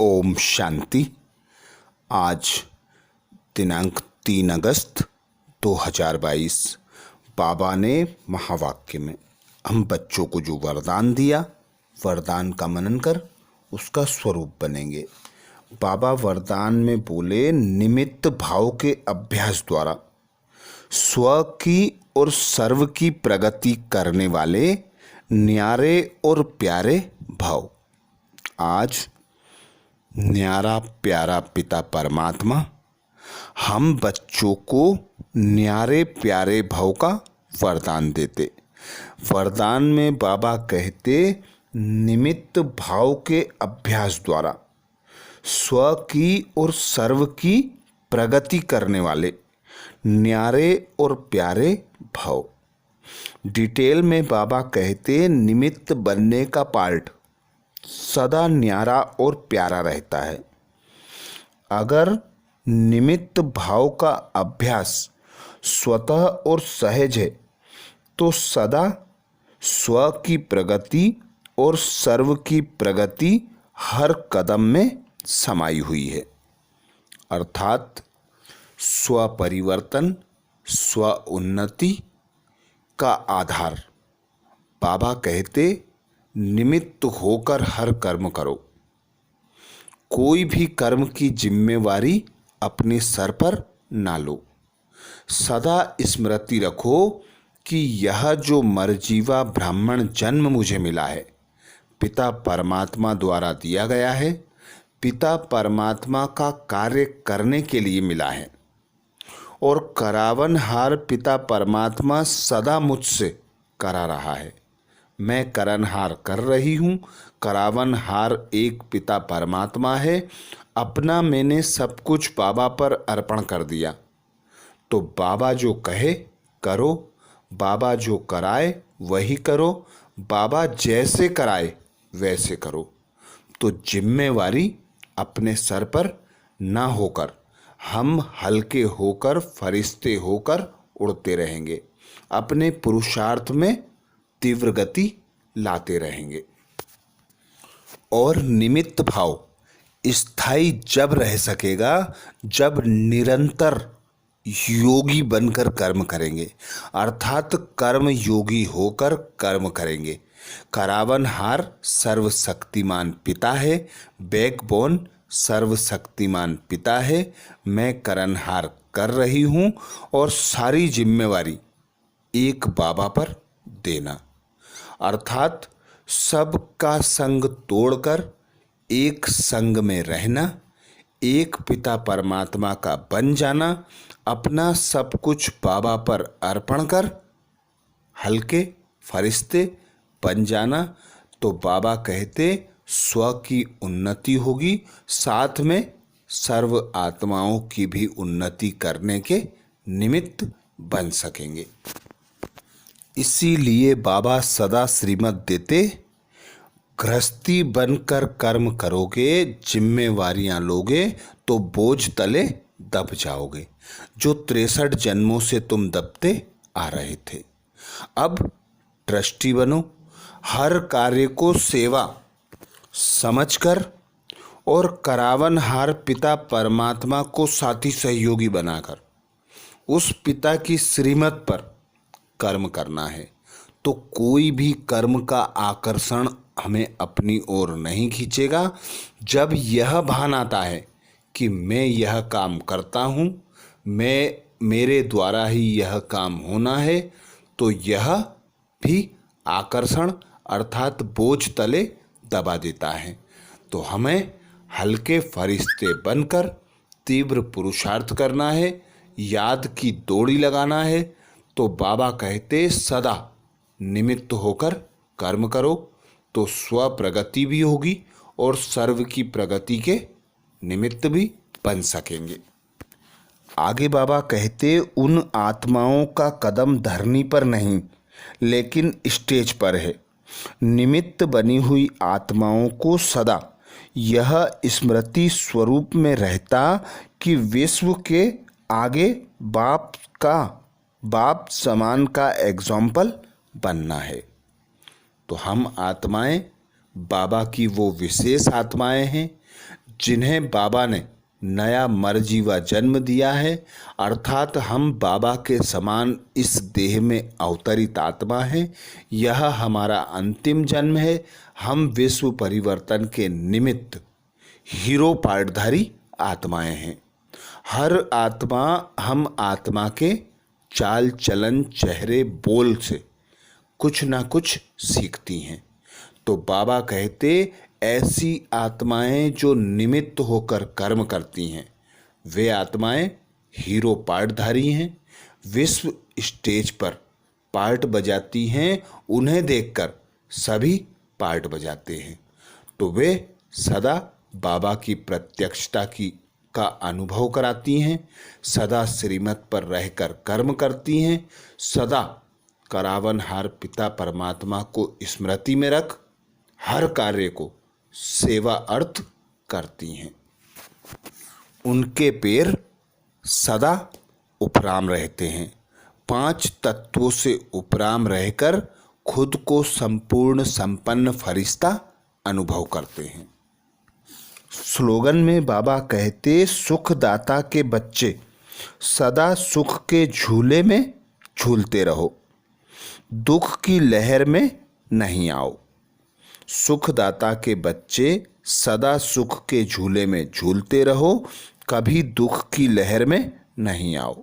ओम शांति। आज दिनांक 3 अगस्त 2022 बाबा ने महावाक्य में हम बच्चों को जो वरदान दिया, वरदान का मनन कर उसका स्वरूप बनेंगे। बाबा वरदान में बोले, निमित्त भाव के अभ्यास द्वारा स्व की और सर्व की प्रगति करने वाले न्यारे और प्यारे भाव। आज न्यारा प्यारा पिता परमात्मा हम बच्चों को न्यारे प्यारे भाव का वरदान देते। वरदान में बाबा कहते, निमित्त भाव के अभ्यास द्वारा स्व की और सर्व की प्रगति करने वाले न्यारे और प्यारे भाव। डिटेल में बाबा कहते, निमित्त बनने का पार्ट सदा न्यारा और प्यारा रहता है। अगर निमित्त भाव का अभ्यास स्वतः और सहज है तो सदा स्व की प्रगति और सर्व की प्रगति हर कदम में समाई हुई है। अर्थात स्व परिवर्तन, स्व उन्नति का आधार। बाबा कहते, निमित्त होकर हर कर्म करो। कोई भी कर्म की जिम्मेवारी अपने सर पर ना लो। सदा स्मृति रखो कि यह जो मरजीवा ब्राह्मण जन्म मुझे मिला है, पिता परमात्मा द्वारा दिया गया है, पिता परमात्मा का कार्य करने के लिए मिला है। और करावनहार पिता परमात्मा सदा मुझसे करा रहा है। मैं करनहार कर रही हूँ। करावनहार एक पिता परमात्मा है। अपना मैंने सब कुछ बाबा पर अर्पण कर दिया। तो बाबा जो कहे करो, बाबा जो कराए वही करो, बाबा जैसे कराए वैसे करो। तो जिम्मेवारी अपने सर पर ना होकर हम हल्के होकर फरिश्ते होकर उड़ते रहेंगे। अपने पुरुषार्थ में तीव्र गति लाते रहेंगे। और निमित्त भाव स्थायी जब रह सकेगा जब निरंतर योगी बनकर कर्म करेंगे। अर्थात कर्म योगी होकर कर्म करेंगे। करावनहार सर्वशक्तिमान पिता है, बैकबोन सर्वशक्तिमान पिता है। मैं करनहार कर रही हूँ और सारी जिम्मेवारी एक बाबा पर देना। अर्थात सबका संग तोड़कर एक संग में रहना, एक पिता परमात्मा का बन जाना, अपना सब कुछ बाबा पर अर्पण कर हल्के फरिश्ते बन जाना। तो बाबा कहते, स्व की उन्नति होगी, साथ में सर्व आत्माओं की भी उन्नति करने के निमित्त बन सकेंगे। इसीलिए बाबा सदा श्रीमत देते, गृहस्थी बनकर कर्म करोगे, जिम्मेवारियां लोगे तो बोझ तले दब जाओगे, जो 63 जन्मों से तुम दबते आ रहे थे। अब ट्रस्टी बनो, हर कार्य को सेवा समझकर और करावनहार पिता परमात्मा को साथी सहयोगी बनाकर उस पिता की श्रीमत पर कर्म करना है। तो कोई भी कर्म का आकर्षण हमें अपनी ओर नहीं खींचेगा। जब यह भान आता है कि मैं यह काम करता हूँ, मेरे द्वारा ही यह काम होना है, तो यह भी आकर्षण अर्थात बोझ तले दबा देता है। तो हमें हल्के फरिश्ते बनकर तीव्र पुरुषार्थ करना है, याद की दौड़ी लगाना है। तो बाबा कहते, सदा निमित्त होकर कर्म करो तो स्व प्रगति भी होगी और सर्व की प्रगति के निमित्त भी बन सकेंगे। आगे बाबा कहते, उन आत्माओं का कदम धरनी पर नहीं लेकिन स्टेज पर है। निमित्त बनी हुई आत्माओं को सदा यह स्मृति स्वरूप में रहता कि विश्व के आगे बाप समान का एग्जाम्पल बनना है। तो हम आत्माएं बाबा की वो विशेष आत्माएं हैं जिन्हें बाबा ने नया मरजीवा जन्म दिया है, अर्थात हम बाबा के समान इस देह में अवतरित आत्मा हैं। यह हमारा अंतिम जन्म है। हम विश्व परिवर्तन के निमित्त हीरो पार्टधारी आत्माएं हैं। हर आत्मा हम आत्मा के चाल चलन, चेहरे, बोल से कुछ ना कुछ सीखती हैं। तो बाबा कहते ऐसी आत्माएं जो निमित्त होकर कर्म करती हैं, वे आत्माएं हीरो पार्टधारी हैं। विश्व स्टेज पर पार्ट बजाती हैं, उन्हें देखकर सभी पार्ट बजाते हैं। तो वे सदा बाबा की प्रत्यक्षता का अनुभव कराती हैं, सदा श्रीमत पर रहकर कर्म करती हैं, सदा करावनहार पिता परमात्मा को स्मृति में रख हर कार्य को सेवा अर्थ करती हैं। उनके पैर सदा उपराम रहते हैं। 5 तत्वों से उपराम रहकर खुद को संपूर्ण संपन्न फरिश्ता अनुभव करते हैं। स्लोगन में बाबा कहते सुखदाता के बच्चे सदा सुख के झूले में झूलते रहो, दुख की लहर में नहीं आओ। सुखदाता के बच्चे सदा सुख के झूले में झूलते रहो, कभी दुख की लहर में नहीं आओ।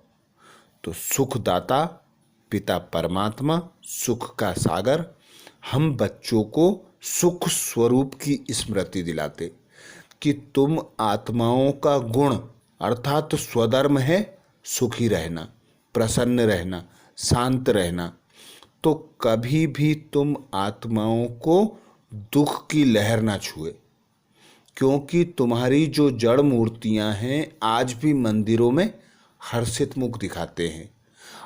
तो सुखदाता पिता परमात्मा, सुख का सागर, हम बच्चों को सुख स्वरूप की स्मृति दिलाते कि तुम आत्माओं का गुण अर्थात स्वधर्म है सुखी रहना, प्रसन्न रहना, शांत रहना। तो कभी भी तुम आत्माओं को दुख की लहर ना छुए, क्योंकि तुम्हारी जो जड़ मूर्तियां हैं आज भी मंदिरों में हर्षित मुख दिखाते हैं,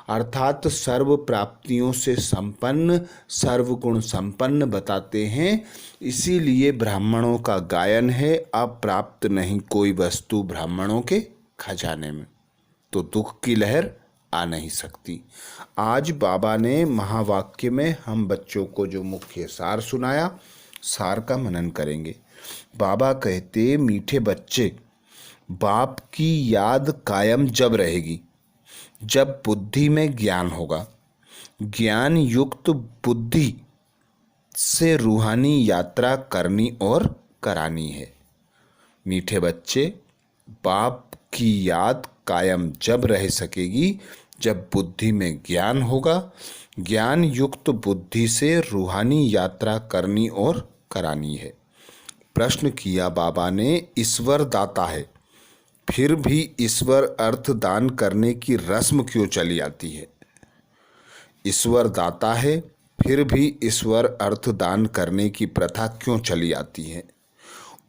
अर्थात सर्व प्राप्तियों से संपन्न, सर्वगुण संपन्न बताते हैं। इसीलिए ब्राह्मणों का गायन है, अप्राप्त नहीं कोई वस्तु ब्राह्मणों के खजाने में। तो दुख की लहर आ नहीं सकती। आज बाबा ने महावाक्य में हम बच्चों को जो मुख्य सार सुनाया, सार का मनन करेंगे। बाबा कहते मीठे बच्चे, बाप की याद कायम जब रहेगी जब बुद्धि में ज्ञान होगा। ज्ञान युक्त बुद्धि से रूहानी यात्रा करनी और करानी है। मीठे बच्चे, बाप की याद कायम जब रह सकेगी जब बुद्धि में ज्ञान होगा। ज्ञान युक्त बुद्धि से रूहानी यात्रा करनी और करानी है। प्रश्न किया बाबा ने, ईश्वर दाता है फिर भी ईश्वर अर्थ दान करने की रस्म क्यों चली आती है? ईश्वर दाता है फिर भी ईश्वर अर्थ दान करने की प्रथा क्यों चली आती है?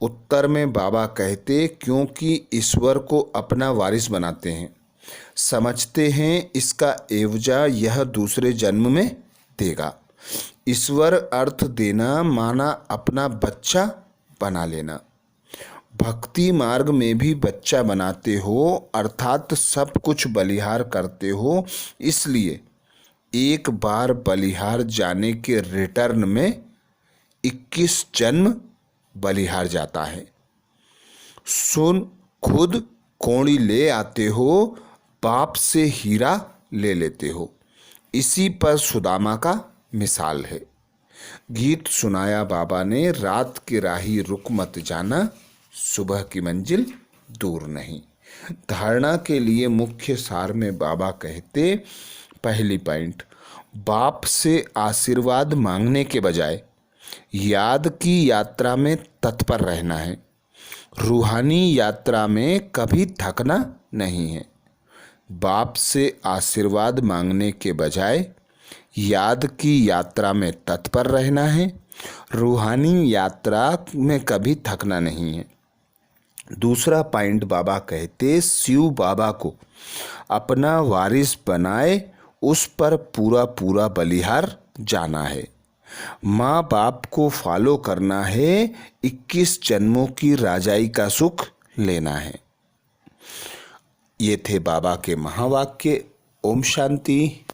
उत्तर में बाबा कहते क्योंकि ईश्वर को अपना वारिस बनाते हैं, समझते हैं इसका एवजा यह दूसरे जन्म में देगा। ईश्वर अर्थ देना माना अपना बच्चा बना लेना। भक्ति मार्ग में भी बच्चा बनाते हो, अर्थात सब कुछ बलिहार करते हो। इसलिए एक बार बलिहार जाने के रिटर्न में 21 जन्म बलिहार जाता है। सुन, खुद कौड़ी ले आते हो, बाप से हीरा ले लेते हो। इसी पर सुदामा का मिसाल है। गीत सुनाया बाबा ने, रात की राही रुक मत जाना, सुबह की मंजिल दूर नहीं। धारणा के लिए मुख्य सार में बाबा कहते पहली पॉइंट, बाप से आशीर्वाद मांगने के बजाय याद की यात्रा में तत्पर रहना है। रूहानी यात्रा में कभी थकना नहीं है। बाप से आशीर्वाद मांगने के बजाय याद की यात्रा में तत्पर रहना है। रूहानी यात्रा में कभी थकना नहीं है। दूसरा पॉइंट बाबा कहते शिव बाबा को अपना वारिस बनाए, उस पर पूरा पूरा बलिहार जाना है। माँ बाप को फॉलो करना है, 21 जन्मों की राजाई का सुख लेना है। ये थे बाबा के महावाक्य। ओम शांति।